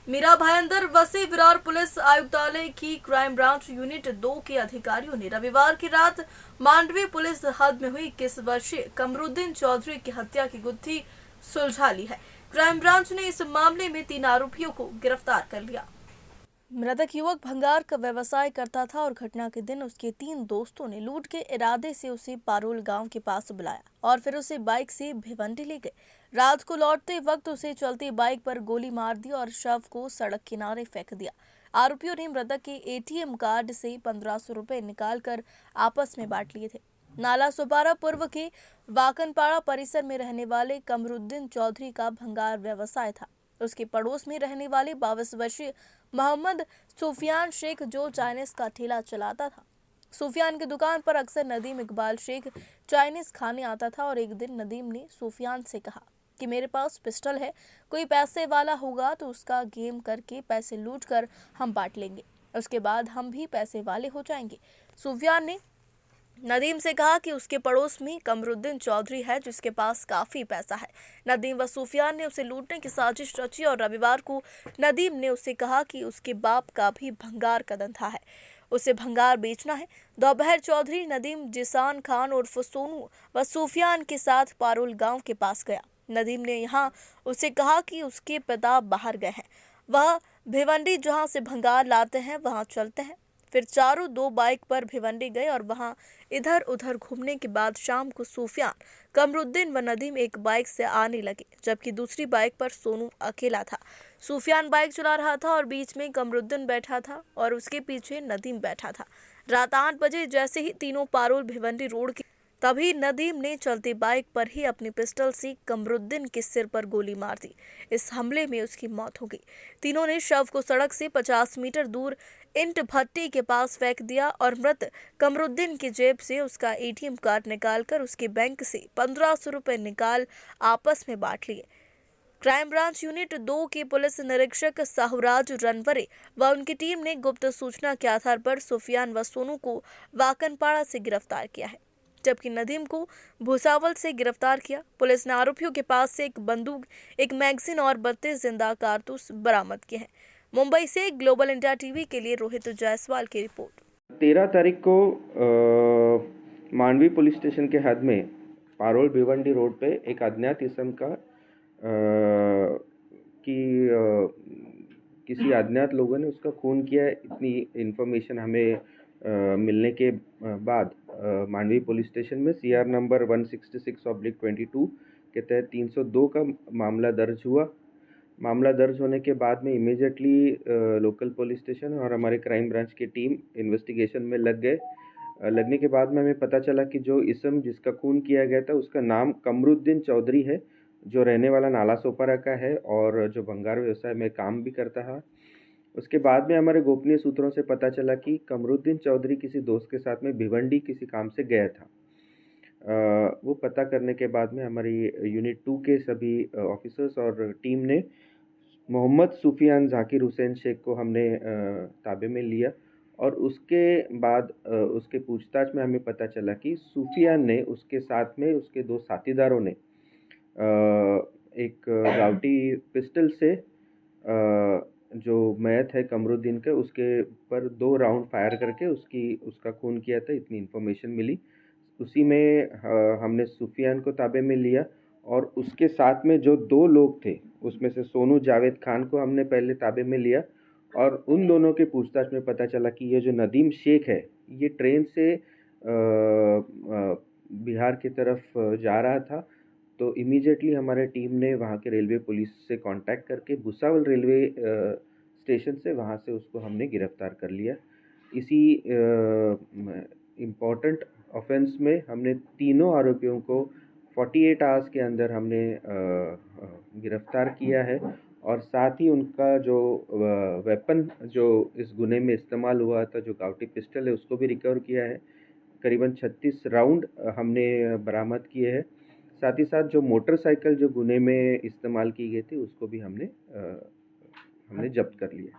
मीरा भाईंदर वसी विरार पुलिस आयुक्तालय की क्राइम ब्रांच यूनिट 2 के अधिकारियों ने रविवार की रात मांडवी पुलिस हद में हुई 21 वर्षीय कमरुद्दीन चौधरी की हत्या की गुत्थी सुलझा ली है। क्राइम ब्रांच ने इस मामले में 3 आरोपियों को गिरफ्तार कर लिया। मृतक युवक भंगार का व्यवसाय करता था और घटना के दिन उसके 3 दोस्तों ने लूट के इरादे से उसे पारोल गांव के पास बुलाया और फिर उसे बाइक से भिवंडी ले गए। रात को लौटते वक्त उसे चलती बाइक पर गोली मार दी और शव को सड़क किनारे फेंक दिया। आरोपियों ने मृतक के एटीएम कार्ड से 1500 रुपए निकालकर आपस में बांट लिए थे। नाला सुपारा पूर्व के वाकनपाड़ा परिसर में रहने वाले कमरुद्दीन चौधरी का भंगार व्यवसाय था। उसके पड़ोस में रहने वाले 22 वर्षीय मोहम्मद सुफियान शेख जो चाइनीज का ठेला चलाता था। सुफियान की दुकान पर अक्सर नदीम इकबाल शेख चाइनीज खाने आता था और एक दिन नदीम ने सुफियान से कहा कि मेरे पास पिस्टल है, कोई पैसे वाला होगा तो उसका गेम करके पैसे लूट कर हम बांट लेंगे, उसके बाद हम भी पैसे वाले हो जाएंगे। सुफियान ने नदीम से कहा कि उसके पड़ोस में कमरुद्दीन चौधरी है जिसके पास काफी पैसा है। नदीम व सुफियान ने उसे लूटने की साजिश रची और रविवार को नदीम ने उससे कहा कि उसके बाप का भी भंगार का धंधा है, उसे भंगार बेचना है। दोपहर चौधरी नदीम जिसान खान उर्फ सोनू व सुफियान के साथ पारुल गांव के पास गया। नदीम ने यहाँ उसे कहा कि उसके पिता बाहर गए हैं, वह भिवंडी जहाँ से भंगार लाते हैं वहाँ चलते हैं। फिर चारों 2 बाइक पर भिवंडी गए और वहां इधर उधर घूमने के बाद शाम को सुफियान, कमरुद्दीन व नदीम एक बाइक से आने लगे, जबकि दूसरी बाइक पर सोनू अकेला था। सुफियान बाइक चला रहा था और बीच में कमरुद्दीन बैठा था और उसके पीछे नदीम बैठा था। रात 8 बजे जैसे ही तीनों पारुल भिवंडी रोड की तभी नदीम ने चलती बाइक पर ही अपनी पिस्टल से कमरुद्दीन के सिर पर गोली मार दी। इस हमले में उसकी मौत हो गई। तीनों ने शव को सड़क से 50 मीटर दूर ईंट भट्टी के पास फेंक दिया और मृत कमरुद्दीन की जेब से उसका एटीएम कार्ड निकालकर उसके बैंक से 1500 रुपए निकाल आपस में बांट लिए। क्राइम ब्रांच यूनिट 2 के पुलिस निरीक्षक साहुराज रनवरे व उनकी टीम ने गुप्त सूचना के आधार पर सुफियान व सोनू को वाकनपाड़ा से गिरफ्तार किया है, जबकि नदीम को भुसावल से गिरफ्तार किया। पुलिस ने आरोपियों के पास से एक बंदूक, एक मैगजीन और 32 जिंदा कारतूस बरामद किए हैं। मुंबई से ग्लोबल इंडिया टीवी के लिए रोहित जायसवाल की रिपोर्ट। 13 तारीख को मांडवी पुलिस स्टेशन के हद में पारोल भिवंडी रोड पे एक अज्ञात इस्म का किसी अज्ञात लोगों ने उसका खून किया है। इतनी इन्फॉर्मेशन हमें मिलने के बाद मांडवी पुलिस स्टेशन में CR नंबर 166/22 के तहत 302 का मामला दर्ज हुआ। मामला दर्ज होने के बाद में इमीडिएटली लोकल पुलिस स्टेशन और हमारे क्राइम ब्रांच की टीम इन्वेस्टिगेशन में लग गए। लगने के बाद में हमें पता चला कि जो इस्म जिसका खून किया गया था उसका नाम कमरुद्दीन चौधरी है, जो रहने वाला नाला सोपारा का है और जो भंगार व्यवसाय में काम भी करता है। उसके बाद में हमारे गोपनीय सूत्रों से पता चला कि कमरुद्दीन चौधरी किसी दोस्त के साथ में भिवंडी किसी काम से गया था। वो पता करने के बाद में हमारी यूनिट 2 के सभी ऑफिसर्स और टीम ने मोहम्मद सुफियान जाकिर हुसैन शेख को हमने ताबे में लिया और उसके बाद उसके पूछताछ में हमें पता चला कि सुफियान ने उसके साथ में उसके 2 साथीदारों ने एक गावटी पिस्टल से जो मयत है कमरुद्दीन का उसके पर 2 राउंड फायर करके उसका खून किया था। इतनी इन्फॉर्मेशन मिली। उसी में हमने सुफियान को ताबे में लिया और उसके साथ में जो 2 लोग थे उसमें से सोनू जावेद खान को हमने पहले ताबे में लिया और उन दोनों के पूछताछ में पता चला कि ये जो नदीम शेख है ये ट्रेन से बिहार की तरफ जा रहा था। तो इमीडिएटली हमारे टीम ने वहाँ के रेलवे पुलिस से कांटेक्ट करके भुसावल रेलवे स्टेशन से वहाँ से उसको हमने गिरफ्तार कर लिया। इसी इम्पॉर्टेंट ऑफेंस में हमने तीनों आरोपियों को 48 आवर्स के अंदर हमने गिरफ्तार किया है और साथ ही उनका जो वेपन जो इस गुने में इस्तेमाल हुआ था, जो गावटी पिस्टल है, उसको भी रिकवर किया है। करीबन 36 राउंड हमने बरामद किए हैं। साथ ही साथ जो मोटरसाइकिल जो गुने में इस्तेमाल की गई थी उसको भी हमने जब्त कर लिया।